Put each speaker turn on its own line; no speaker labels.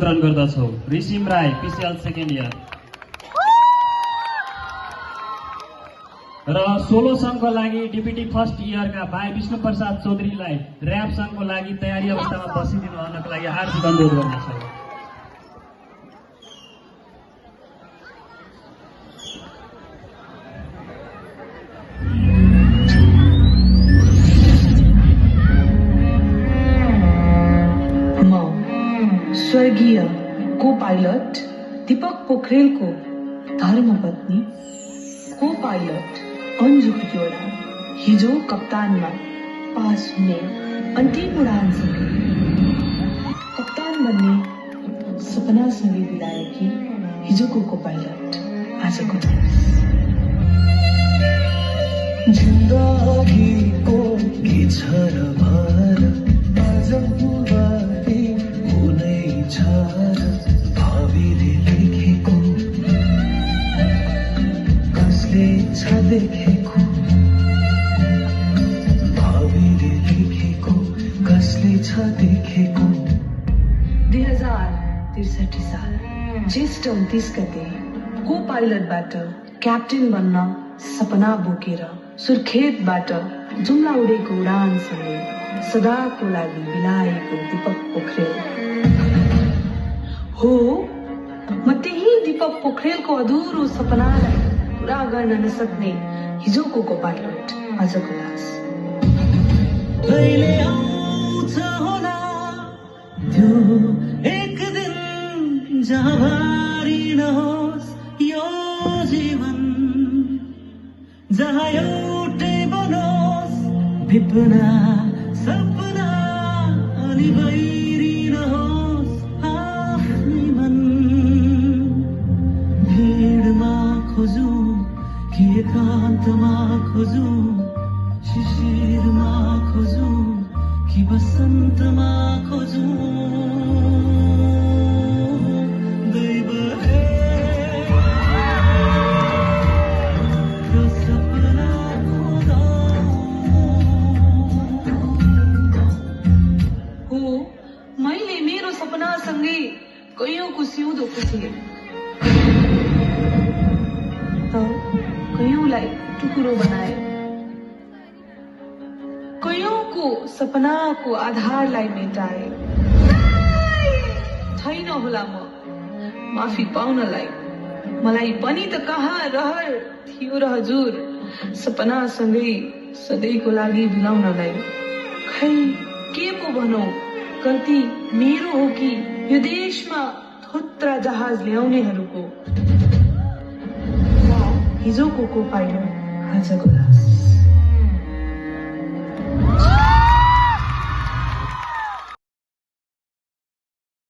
ग्रहण गर्दछौ। ऋषिम Rai, PCL second year. र solo सङ्घको लागि डिप्युटी फर्स्ट इयरका भाइ विष्णु प्रसाद चौधरीलाई र्याप सङ्घको लागि तयारी अवस्थामा बसिदिनु हुनको लागि हार्दिक अनुरोध गर्दछौ।
स्वर्गीय को पाइलट दीपक पोखरेलको धर्मपत्नी को पाइलट अन्जु खतिवडा हिजो कप्तानमा पास हुने अन्तिम उडानसँगै कप्तान बन्ने सपनासँगै बिताएकी हिजोको को पाइलट आजको
जिन्दगीको के छ र भर आजबाटै हुनै छ र भावीले लेखेको कसले छ देखेको भावीले लेखेको कसले छ देखेको
2063 साल ज्येष्ठ 29 गते को पाइलटबाट क्याप्टेन बन्न सपना बोकेर सुर्खेतबाट जुम्ला उडेको उडानसँगै सदाको लागि बिलाएको दीपक पोखरेल हो। म त्यही दीपक पोखरेलको अधुरो सपनालाई पूरा गर्न नसक्ने हिजोको को पाइलट आजको लास।
कहिले आउँछ होला त्यो एक दिन जहाँ भारी नहोस् यो जीवन, जहाँ एउटै बनोस् विपना सपना अनि बैरी नहोस् आफ्नै मन। भिडमा खोजौँ कि एकान्तमा खोजौँ, शिशिरमा खोजौँ कि बसन्तमा खोजौँ। दैवले त्यो सपना
हो। मैले मेरो सपनासँगै कैयौँको सिउँदो पुछेँ, कैयौँलाई टुक्रो बनाए, कैयौँको सपनाको आधारलाई मेटाए। छैन होला म माफी पाउनलाई, मलाई पनि त कहाँ रहर थियो र हजुर सपनासँगै सधैँको लागि भुलाउनलाई। खै के पो भनौँ, गल्ती मेरो हो कि यो देशमा थोत्रा जहाज ल्याउनेहरूको। हिजोको को पाइलट आजको लास।